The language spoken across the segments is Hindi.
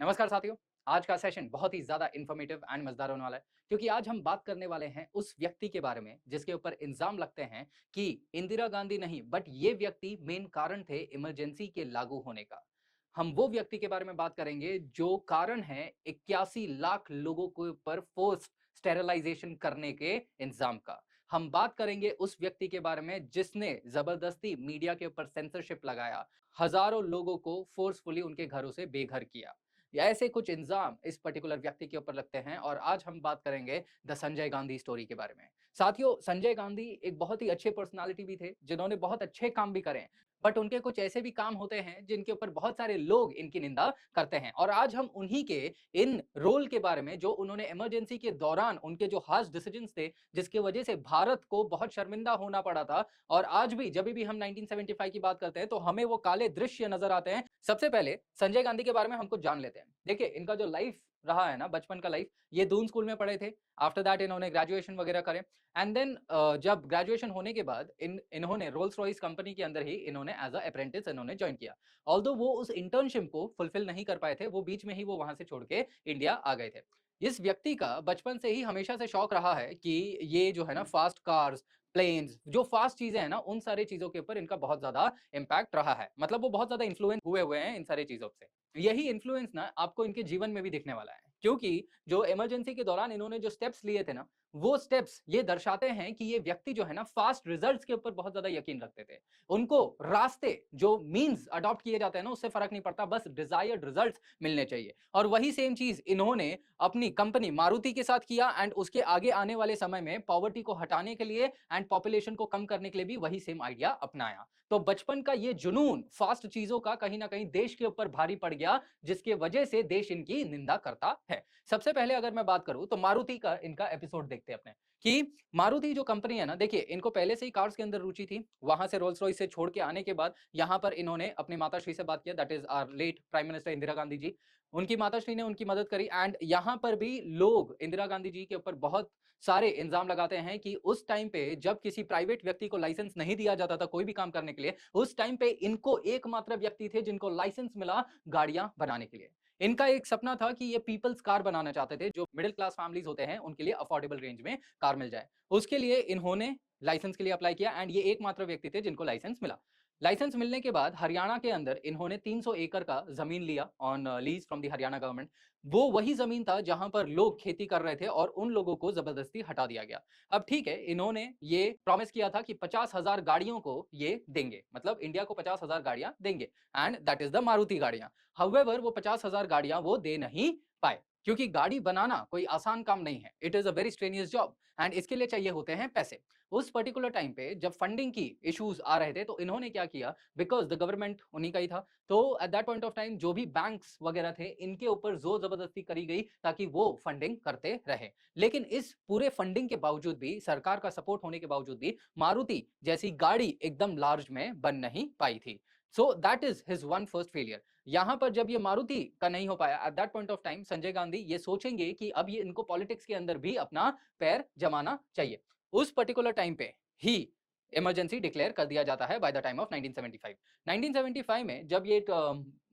नमस्कार साथियों। आज का सेशन बहुत ही ज्यादा इन्फॉर्मेटिव एंड मजेदार होने वाला है क्योंकि आज हम बात करने वाले हैं उस व्यक्ति के बारे में जिसके ऊपर इल्जाम लगते हैं कि इंदिरा गांधी नहीं बट ये व्यक्ति मेन कारण थे इमरजेंसी के लागू होने का। हम वो व्यक्ति के बारे में बात करेंगे जो कारण है 81 लाख लोगों के ऊपर फोर्स स्टेरिलाइजेशन करने के इंतजाम का। हम बात करेंगे उस व्यक्ति के बारे में जिसने जबरदस्ती मीडिया के ऊपर सेंसरशिप लगाया, हजारों लोगों को फोर्सफुली उनके घरों से बेघर किया। या ऐसे कुछ इल्जाम इस पर्टिकुलर व्यक्ति के ऊपर लगते हैं और आज हम बात करेंगे द संजय गांधी स्टोरी के बारे में। साथियों, संजय गांधी एक बहुत ही अच्छे पर्सनालिटी भी थे जिन्होंने बहुत अच्छे काम भी करे, बट उनके कुछ ऐसे भी काम होते हैं जिनके ऊपर बहुत सारे लोग इनकी निंदा करते हैं और आज हम उन्हीं के इन रोल के बारे में जो उन्होंने इमरजेंसी के दौरान उनके जो हार्श डिसीजंस थे जिसकी वजह से भारत को बहुत शर्मिंदा होना पड़ा था। और आज भी जब भी हम 1975 की बात करते हैं तो हमें वो काले दृश्य नजर आते हैं। सबसे पहले संजय गांधी के बारे में हम कुछ जान लेते हैं। देखिए, इनका जो लाइफ रहा है ना, बचपन का लाइफ, ये दून स्कूल में पढ़े थे। आफ्टर दैट इन्होंने ग्रेजुएशन वगैरह करे एंड देन जब ग्रेजुएशन होने के बाद इन्होंने रोल्स रॉयस कंपनी के अंदर ही इन्होंने एज अ अप्रेंटिस इन्होंने ज्वाइन किया। ऑल्दो वो उस इंटर्नशिप को फुलफिल नहीं कर पाए थे, वो बीच में ही वो वहां से छोड़ के इंडिया आ गए थे। इस व्यक्ति का बचपन से ही हमेशा से शौक रहा है कि ये जो है ना फास्ट कार्स, प्लेन्स, जो फास्ट चीजें हैं ना, उन सारी चीजों के ऊपर इनका बहुत ज्यादा इम्पैक्ट रहा है। मतलब वो बहुत ज्यादा इन्फ्लुएंस हुए हुए हैं इन सारी चीजों से। यही इन्फ्लुएंस ना आपको इनके जीवन में भी दिखने वाला है क्योंकि जो इमरजेंसी के दौरान इन्होंने जो स्टेप्स लिए थे ना, वो स्टेप्स ये दर्शाते हैं कि ये व्यक्ति जो है ना फास्ट रिजल्ट्स के ऊपर बहुत ज्यादा यकीन रखते थे। उनको रास्ते जो मीन्स अडॉप्ट किए जाते हैं ना, उससे फर्क नहीं पड़ता, बस डिजायर्ड रिजल्ट्स मिलने चाहिए। और वही सेम चीज इन्होंने अपनी कंपनी मारुति के साथ किया एंड उसके आगे आने वाले समय में पॉवर्टी को हटाने के लिए एंड पॉपुलेशन को कम करने के लिए भी वही सेम आइडिया अपनाया। तो बचपन का ये जुनून फास्ट चीजों का कहीं ना कहीं देश के ऊपर भारी पड़ गया, जिसके वजह से देश इनकी निंदा करता है। सबसे पहले अगर मैं बात करूं तो मारुति का इनका एपिसोड देखते हैं अपने, कि मारुति जो कंपनी है ना, देखिए इनको पहले से ही कार्स के अंदर रुचि थी। वहां से रोल्स रॉयस से छोड़ के आने के बाद यहाँ पर इन्होंने अपनी माताश्री से बात किया, that is our late prime minister Indira Gandhi ji. उनकी माताश्री ने उनकी मदद करी एंड यहाँ पर भी लोग इंदिरा गांधी जी के ऊपर बहुत सारे इल्जाम लगाते हैं कि उस टाइम पे जब किसी प्राइवेट व्यक्ति को लाइसेंस नहीं दिया जाता था कोई भी काम करने के लिए, उस टाइम पे इनको एकमात्र व्यक्ति थे जिनको लाइसेंस मिला गाड़ियां बनाने के लिए। इनका एक सपना था कि ये पीपल्स कार बनाना चाहते थे, जो मिडिल क्लास फैमिलीज होते हैं उनके लिए अफोर्डेबल रेंज में कार मिल जाए। उसके लिए इन्होंने लाइसेंस के लिए अप्लाई किया एंड ये एकमात्र व्यक्ति थे जिनको लाइसेंस मिला। लाइसेंस मिलने के बाद हरियाणा के अंदर इन्होंने 300 एकड़ का जमीन लिया on lease from the Haryana government. वो वही जमीन था जहां पर लोग खेती कर रहे थे और उन लोगों को जबरदस्ती हटा दिया गया। अब ठीक है, इन्होंने ये प्रॉमिस किया था कि 50,000 गाड़ियों को ये देंगे, मतलब इंडिया को 50,000 गाड़ियां देंगे and that is the Maruti गाड़ियां। हाउएवर वो 50,000 गाड़ियां वो दे नहीं पाए क्योंकि गाड़ी बनाना कोई आसान काम नहीं है। It is a very strenuous job and इसके लिए चाहिए होते हैं पैसे। उस पर्टिकुलर टाइम पे जब फंडिंग की इश्यूज आ रहे थे तो इन्होंने क्या किया, बिकॉज द गवर्नमेंट उन्हीं का ही था, तो at that point of time जो भी बैंक्स वगैरह थे इनके ऊपर जोर जबरदस्ती करी गई ताकि वो फंडिंग करते रहे। लेकिन इस पूरे फंडिंग के बावजूद भी, सरकार का सपोर्ट होने के बावजूद भी, मारुति जैसी गाड़ी एकदम लार्ज में बन नहीं पाई थी। So that is his one first failure. यहां पर जब ये मारुति का नहीं हो पाया, at that point of time Sanjay Gandhi ये सोचेंगे कि अब ये इनको पॉलिटिक्स के अंदर भी अपना पैर जमाना चाहिए। उस पर्टिकुलर टाइम पे ही इमरजेंसी डिक्लेयर कर दिया जाता है बाय द टाइम ऑफ 1975। 1975 में जब ये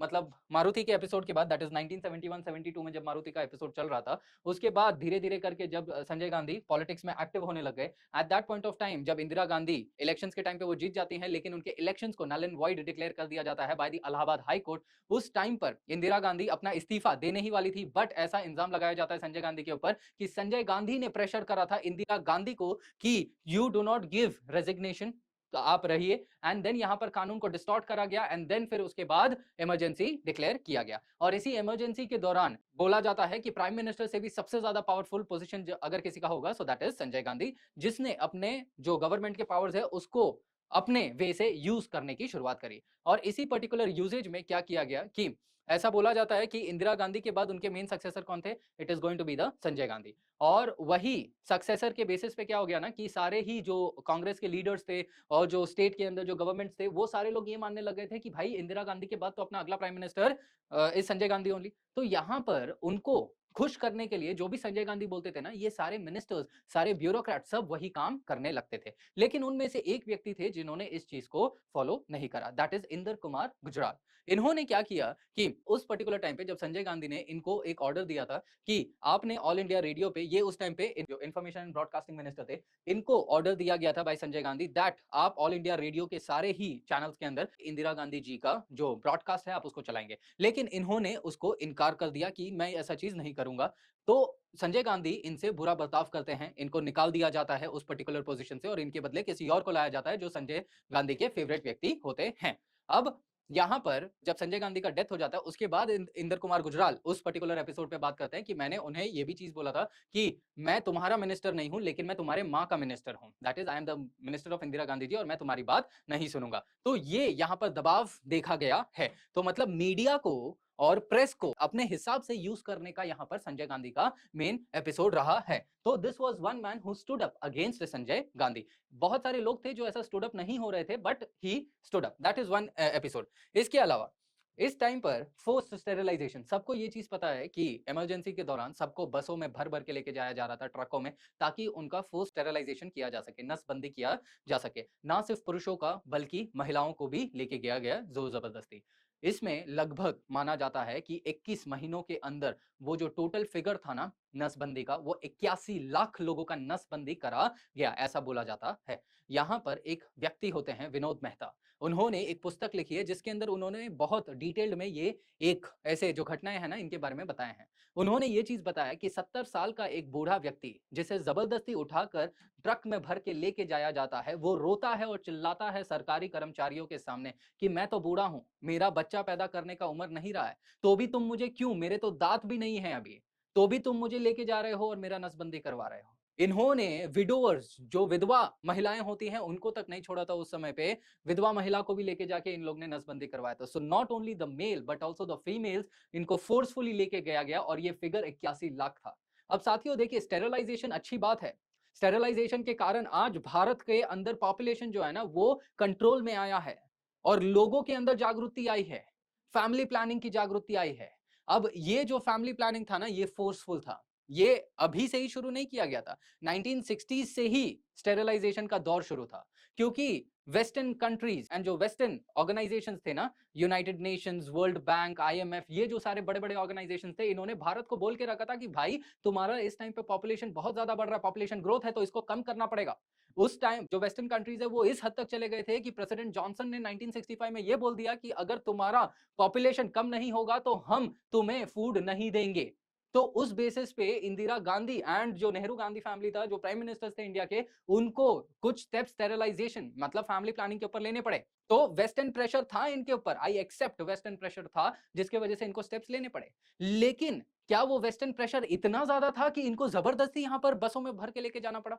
मतलब मारुति के एपिसोड के बाद, दैट इज 1971-72 में जब मारुति का एपिसोड चल रहा था, उसके बाद धीरे धीरे करके जब संजय गांधी पॉलिटिक्स में एक्टिव होने लग गए, at that point of time जब इंदिरा गांधी इलेक्शंस के टाइम पे वो जीत जाती हैं, लेकिन उनके इलेक्शंस को नल एंड वॉइड डिक्लेयर कर दिया जाता है by the Allahabad high court. उस टाइम पर इंदिरा गांधी अपना इस्तीफा देने ही वाली थी, बट ऐसा इंजाम लगाया जाता है संजय गांधी के ऊपर कि संजय गांधी ने प्रेशर करा था इंदिरा गांधी को कि you do not give resignation, तो आप रहिए। एंड देन यहां पर कानून को डिस्टॉर्ट करा गया एंड देन फिर उसके बाद इमरजेंसी डिक्लेयर किया गया। और इसी इमरजेंसी के दौरान बोला जाता है कि प्राइम मिनिस्टर से भी सबसे ज्यादा पावरफुल पोजीशन अगर किसी का होगा so that is Sanjay Gandhi, जिसने अपने जो गवर्नमेंट के पावर्स है उसको अपने वे से यूज करने की शुरुआत करी। और इसी पर्टिकुलर यूजेज में क्या किया गया कि ऐसा बोला जाता है कि इंदिरा गांधी के बाद उनके मेन सक्सेसर कौन थे, it is going to be the Sanjay Gandhi. और वही सक्सेसर के बेसिस पे क्या हो गया ना कि सारे ही जो कांग्रेस के लीडर्स थे और जो स्टेट के अंदर जो गवर्नमेंट्स थे, वो सारे लोग ये मानने लग गए थे कि भाई इंदिरा गांधी के बाद तो अपना अगला prime minister is Sanjay Gandhi only. तो यहाँ पर उनको खुश करने के लिए जो भी संजय गांधी बोलते थे ना, ये सारे मिनिस्टर्स, सारे ब्यूरोक्रेट सब वही काम करने लगते थे। लेकिन उनमें से एक व्यक्ति थे जिन्होंने इस चीज को फॉलो नहीं करा, दैट इज इंदर कुमार गुजराल। इन्होंने क्या किया कि उस पर्टिकुलर टाइम पे जब संजय गांधी ने इनको एक ऑर्डर दिया था कि आपने ऑल इंडिया रेडियो पे, ये उस टाइम पे जो इंफॉर्मेशन एंड ब्रॉडकास्टिंग मिनिस्टर थे, इनको ऑर्डर दिया गया था बाय संजय गांधी दैट आप ऑल इंडिया रेडियो के सारे ही चैनल्स के अंदर इंदिरा गांधी जी का जो ब्रॉडकास्ट है आप उसको चलाएंगे। लेकिन इन्होंने उसको इनकार कर दिया कि मैं ऐसा चीज नहीं करूंगा। तो संजय गांधी इनसे बुरा बर्ताव करते हैं, इनको निकाल दिया जाता है उस पर्टिकुलर पोजीशन से और इनके बदले किसी और को लाया जाता है जो संजय गांधी के फेवरेट व्यक्ति होते हैं। अब यहां पर जब संजय गांधी का डेथ हो जाता है उसके बाद इंदर कुमार गुजराल उस पर्टिकुलर एपिसोड पे बात करते हैं कि मैंने उन्हें यह भी चीज बोला था कि मैं तुम्हारा मिनिस्टर नहीं हूं लेकिन मैं तुम्हारे माँ का मिनिस्टर हूं, that is I am the minister of Indira Gandhi ji और मैं तुम्हारी बात नहीं सुनूंगा। तो ये यहां पर दबाव देखा गया है। तो मतलब मीडिया को और प्रेस को अपने हिसाब से यूज करने का यहां पर संजय गांधी का मेन एपिसोड रहा है। तो this was one man who stood up against Sanjay Gandhi. बहुत सारे लोग थे जो ऐसा स्टूड अप नहीं हो रहे थे but he stood up, that is one episode. इसके अलावा इस टाइम पर फोर्स्ड स्टेरिलाइजेशन, सबको ये चीज पता है कि इमरजेंसी के दौरान सबको बसों में भर भर के लेके जाया जा रहा था, ट्रकों में, ताकि उनका फोर्स्ड स्टेरिलाइजेशन किया जा सके, नसबंदी किया जा सके। ना सिर्फ पुरुषों का बल्कि महिलाओं को भी लेके गया गया जोर जबरदस्ती। इसमें लगभग माना जाता है कि 21 महीनों के अंदर वो जो टोटल फिगर था ना नसबंदी का, वो 81 लाख लोगों का नसबंदी करा गया, ऐसा बोला जाता है। यहां पर एक व्यक्ति होते हैं विनोद मेहता, उन्होंने एक पुस्तक लिखी है जिसके अंदर उन्होंने बहुत डिटेल्ड में ये एक ऐसे जो घटनाएं हैं ना इनके बारे में बताए हैं। उन्होंने ये चीज बताया कि 70 साल का एक बूढ़ा व्यक्ति जिसे जबरदस्ती उठाकर ट्रक में भर के लेके जाया जाता है, वो रोता है और चिल्लाता है सरकारी कर्मचारियों के सामने कि मैं तो बूढ़ा हूं, मेरा बच्चा पैदा करने का उम्र नहीं रहा है, तो भी तुम मुझे क्यों, मेरे तो दांत भी नहीं है अभी, तो भी तुम मुझे लेके जा रहे हो और मेरा नसबंदी करवा रहे हो। इन्होंने विडोवर्स, जो विधवा महिलाएं होती हैं, उनको तक नहीं छोड़ा था उस समय पे, विधवा महिला को भी लेके जाके इन लोग ने नसबंदी करवाया था। So not only the male but also the females, इनको फोर्सफुली लेके गया गया और ये फिगर 81 लाख था। अब साथियों देखिए, स्टेरिलाइजेशन अच्छी बात है। स्टेरिलाइजेशन के कारण आज भारत के अंदर पॉपुलेशन जो है ना वो कंट्रोल में आया है और लोगों के अंदर जागृति आई है, फैमिली प्लानिंग की जागृति आई है। अब ये जो फैमिली प्लानिंग था ना ये फोर्सफुल था, ये अभी से ही शुरू नहीं किया गया था, 1960s से ही स्टेरिलाइजेशन का दौर शुरू था। क्योंकि वेस्टर्न कंट्रीज एंड जो वेस्टर्न ऑर्गेनाइजेशंस थे ना, United Nations, world bank, IMF, ये जो सारे बड़े बड़े ऑर्गेनाइजेशंस थे, इन्होंने भारत को बोल के रखा था कि भाई तुम्हारा इस टाइम पे पॉपुलेशन बहुत ज्यादा बढ़ रहा है, पॉपुलेशन ग्रोथ है, तो इसको कम करना पड़ेगा। उस टाइम जो वेस्टर्न कंट्रीज है वो इस हद तक चले गए थे कि प्रेसिडेंट जॉनसन ने 1965 में ये बोल दिया कि अगर तुम्हारा पॉपुलेशन कम नहीं होगा तो हम तुम्हें फूड नहीं देंगे। तो उस बेसिस पे इंदिरा गांधी एंड जो नेहरू गांधी फैमिली था, जो प्राइम मिनिस्टर्स थे इंडिया के, उनको कुछ स्टेप्स स्टेरिलाइजेशन मतलब फैमिली प्लानिंग के ऊपर लेने पड़े। तो वेस्टर्न प्रेशर था इनके ऊपर, आई एक्सेप्ट वेस्टर्न प्रेशर था जिसके वजह से इनको स्टेप्स लेने पड़े। लेकिन क्या वो वेस्टर्न प्रेशर इतना ज्यादा था कि इनको जबरदस्ती यहां पर बसों में भर के लेके जाना पड़ा?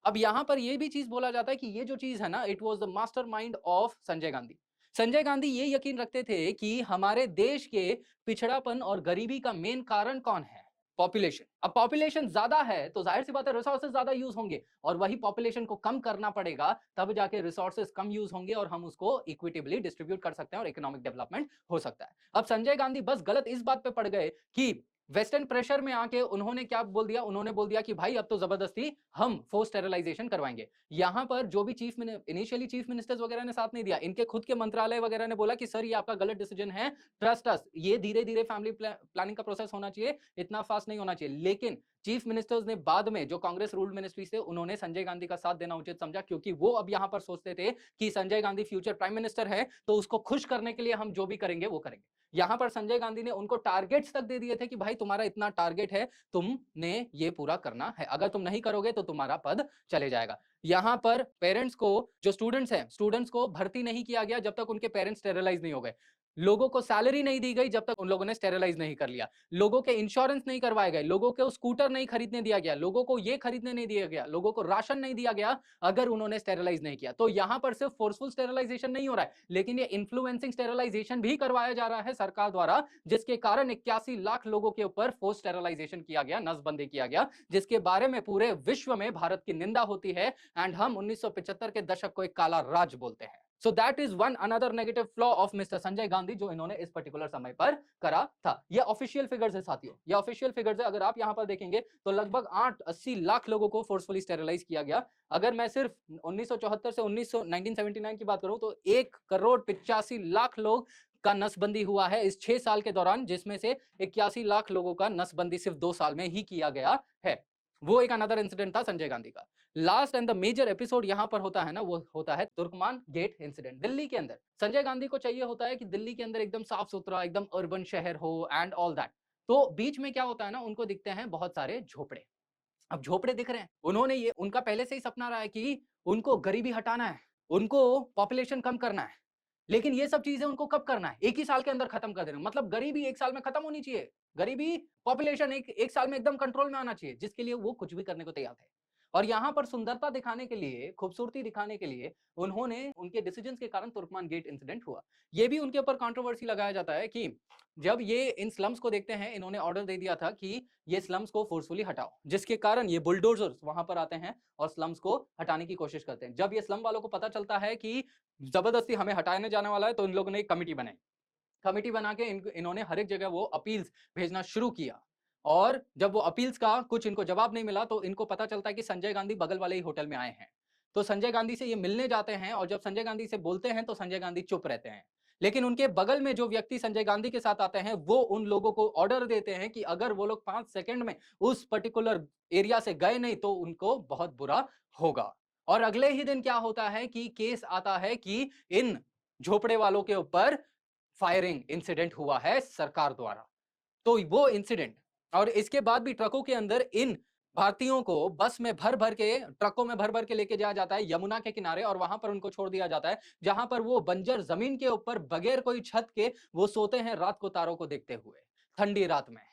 अब यहां पर यह भी चीज बोला जाता है कि ये जो चीज है ना, it was the mastermind of Sanjay Gandhi. Sanjay Gandhi ये यकीन रखते थे कि हमारे देश के पिछड़ापन और गरीबी का मेन कारण कौन है? पॉपुलेशन। अब पॉपुलेशन ज्यादा है तो जाहिर सी बात है रिसोर्सेज ज्यादा यूज होंगे और वही पॉपुलेशन को कम करना पड़ेगा, तब जाके रिसोर्सेज कम यूज होंगे और हम उसको इक्विटेबली डिस्ट्रीब्यूट कर सकते हैं और इकोनॉमिक डेवलपमेंट हो सकता है। अब संजय गांधी बस गलत इस बात पे पड़ गए कि वेस्टर्न प्रेशर में आके उन्होंने क्या बोल दिया, उन्होंने बोल दिया कि भाई अब तो जबरदस्ती हम फोर्स स्टेरिलाइजेशन करवाएंगे। यहां पर जो भी इनिशियली चीफ मिनिस्टर्स वगैरह ने साथ नहीं दिया, इनके खुद के मंत्रालय वगैरह ने बोला कि सर ये आपका गलत डिसीजन है, ट्रस्ट अस, ये धीरे धीरे फैमिली प्लानिंग का प्रोसेस होना चाहिए, इतना फास्ट नहीं होना चाहिए। लेकिन चीफ मिनिस्टर्स ने बाद में जो कांग्रेस रूल्ड मिनिस्ट्री से, उन्होंने संजय गांधी का साथ देना उचित समझा, क्योंकि वो अब यहां पर सोचते थे कि Sanjay Gandhi future prime minister है, तो उसको खुश करने के लिए हम जो भी करेंगे वो करेंगे। यहां पर संजय गांधी ने उनको टारगेट्स तक दे दिए थे कि भाई तुम्हारा इतना टारगेट है, तुमने ये पूरा करना है, अगर तुम नहीं करोगे तो तुम्हारा पद चले जाएगा। यहां पर पेरेंट्स को, जो स्टूडेंट्स हैं, स्टूडेंट्स को भर्ती नहीं किया गया जब तक उनके पेरेंट्स स्टेरिलाइज नहीं हो गए। लोगों को सैलरी नहीं दी गई जब तक उन लोगों ने स्टेरिलाइज नहीं कर लिया। लोगों के इंश्योरेंस नहीं करवाए गए, लोगों को स्कूटर नहीं खरीदने दिया गया, लोगों को ये खरीदने नहीं दिया गया, लोगों को राशन नहीं दिया गया अगर उन्होंने स्टेरिलाइज नहीं किया। तो यहां पर सिर्फ फोर्सफुल स्टेरिलाइजेशन नहीं हो रहा है, लेकिन ये इन्फ्लुएंसिंग स्टेरिलाइजेशन भी करवाया जा रहा है सरकार द्वारा, जिसके कारण 81 लाख लोगों के ऊपर फोर्स स्टेरिलाइजेशन किया गया, नसबंदी किया गया, जिसके बारे में पूरे विश्व में भारत की निंदा होती है एंड हम 1975 के दशक को एक काला राज बोलते हैं। So that is one another negative flaw of mister Sanjay Gandhi जो इन्होंने इस पर्टिकुलर समय पर करा था। ये ऑफिशियल फिगर्स है साथियों, ये ऑफिशियल फिगर्स है। अगर आप यहां पर देखेंगे तो लगभग 8-80 लाख लोगों को फोर्सफुली स्टेरिलाइज किया गया। अगर मैं सिर्फ 1974 से 1979 की बात करूं तो 1,85,00,000 लोग का नसबंदी हुआ है इस 6 साल के दौरान, जिसमें से 81 लाख लोगों का नसबंदी सिर्फ 2 साल में ही किया गया है। वो एक अनदर इंसिडेंट था संजय गांधी का। Last and the major episode यहां पर होता है ना, वो होता है तुर्कमान गेट इंसिडेंट दिल्ली के अंदर। संजय गांधी को चाहिए होता है कि दिल्ली के अंदर एकदम साफ सुथरा, एकदम अर्बन शहर हो एंड ऑल दैट। तो बीच में क्या होता है ना, उनको दिखते हैं बहुत सारे झोपड़े। अब झोपड़े दिख रहे हैं, उन्होंने ये उनका पहले से ही सपना रहा है कि उनको गरीबी हटाना है, उनको पॉपुलेशन कम करना है। लेकिन ये सब चीजें उनको कब करना है? एक ही साल के अंदर खत्म कर देना। मतलब गरीबी एक साल में खत्म होनी चाहिए। गरीबी, पॉपुलेशन एक साल में एकदम कंट्रोल में आना चाहिए, जिसके लिए वो कुछ भी करने को तैयार थे। और यहाँ पर सुंदरता दिखाने के लिए, खूबसूरती दिखाने के लिए उन्होंने उनके डिसीजंस के कारण तुर्कमान गेट इंसिडेंट हुआ। ये भी उनके ऊपर कंट्रोवर्सी लगाया जाता है कि जब ये इन स्लम्स को देखते हैं, इन्होंने ऑर्डर दे दिया था कि ये स्लम्स को फोर्सफुली हटाओ, जिसके कारण ये बुलडोजर्स वहां पर आते हैं और स्लम्स को हटाने की कोशिश करते हैं। जब ये स्लम वालों को पता चलता है कि जबरदस्ती हमें हटाने जाने वाला है, तो इन लोगों ने एक कमिटी बनाई। कमिटी बना के इन्होंने हर एक जगह वो अपील्स भेजना शुरू किया। और जब वो अपील्स का कुछ इनको जवाब नहीं मिला, तो इनको पता चलता है कि संजय गांधी बगल वाले ही होटल में आए हैं। तो संजय गांधी से ये मिलने जाते हैं और जब संजय गांधी से बोलते हैं तो संजय गांधी चुप रहते हैं। लेकिन उनके बगल में जो व्यक्ति संजय गांधी के साथ आते हैं, वो उन लोगों को ऑर्डर देते हैं कि अगर वो लोग 5 सेकंड में उस पर्टिकुलर एरिया से गए नहीं तो उनको बहुत बुरा होगा। और अगले ही दिन क्या होता है कि केस आता है कि इन झोपड़े वालों के ऊपर फायरिंग इंसिडेंट हुआ है सरकार द्वारा। तो वो इंसिडेंट, और इसके बाद भी ट्रकों के अंदर इन भारतीयों को बस में भर भर के, ट्रकों में भर भर के लेके जाया जाता है यमुना के किनारे, और वहां पर उनको छोड़ दिया जाता है, जहां पर वो बंजर जमीन के ऊपर बगैर कोई छत के वो सोते हैं रात को तारों को देखते हुए, ठंडी रात में।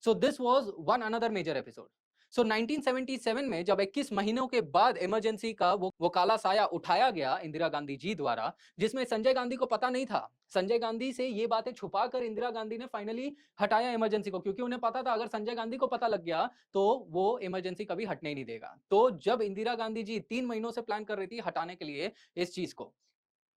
So this was one another major episode. So 1977 में जब 21 महीनों के बाद इमरजेंसी का वो काला साया उठाया गया इंदिरा गांधी जी द्वारा, जिसमें संजय गांधी को पता नहीं था। संजय गांधी से ये बातें छुपाकर इंदिरा गांधी ने फाइनली हटाया इमरजेंसी को, क्योंकि उन्हें पता था अगर संजय गांधी को पता लग गया तो वो इमरजेंसी कभी हटने ही नहीं देगा। तो जब इंदिरा गांधी जी 3 महीनों से प्लान कर रही थी हटाने के लिए इस चीज को,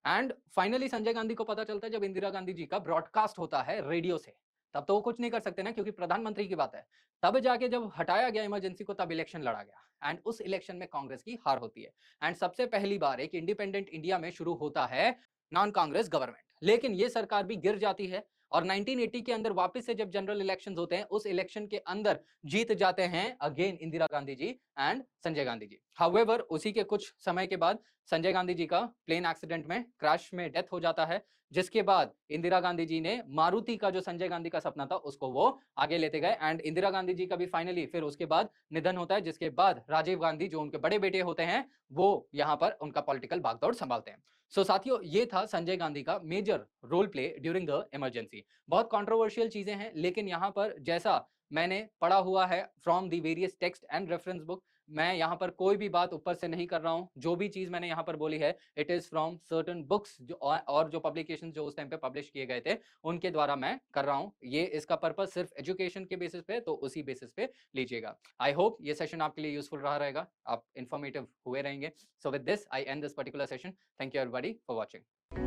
एंड फाइनली संजय गांधी को पता चलता है जब इंदिरा गांधी जी का ब्रॉडकास्ट होता है रेडियो से। तब तो वो कुछ नहीं कर सकते ना, क्योंकि प्रधानमंत्री की बात है। तब जाके जब हटाया गया इमरजेंसी को, तब इलेक्शन लड़ा गया एंड उस इलेक्शन में कांग्रेस की हार होती है। एंड सबसे पहली बार एक इंडिपेंडेंट इंडिया में शुरू होता है नॉन कांग्रेस गवर्नमेंट। लेकिन ये सरकार भी गिर जाती है और 1980 के अंदर वापस से जब जनरल इलेक्शंस होते हैं, उस इलेक्शन के अंदर जीत जाते हैं again Indira Gandhi ji and Sanjay Gandhi ji. However उसी के कुछ समय के बाद संजय गांधी जी का प्लेन एक्सीडेंट में, क्रैश में डेथ हो जाता है, जिसके बाद इंदिरा गांधी जी ने मारुति का जो संजय गांधी का सपना था उसको वो आगे लेते गए। एंड इंदिरा गांधी जी का भी फाइनली फिर उसके बाद निधन होता है, जिसके बाद राजीव गांधी जो उनके बड़े बेटे होते हैं वो यहाँ पर उनका पॉलिटिकल भागदौड़ संभालते हैं। सो साथियों, ये था संजय गांधी का major role play during the emergency. बहुत कंट्रोवर्शियल चीजें हैं, लेकिन यहाँ पर जैसा मैंने पढ़ा हुआ है from the various text and reference book, मैं यहाँ पर कोई भी बात ऊपर से नहीं कर रहा हूँ। जो भी चीज मैंने यहाँ पर बोली है, it is from certain books जो और जो पब्लिकेशन जो उस टाइम पे पब्लिश किए गए थे, उनके द्वारा मैं कर रहा हूँ। ये इसका पर्पज सिर्फ एजुकेशन के बेसिस पे, तो उसी बेसिस पे लीजिएगा। आई होप ये सेशन आपके लिए यूजफुल रहा रहेगा, आप इन्फॉर्मेटिव हुए रहेंगे। So with this I and this particular session. Thank you everybody for watching.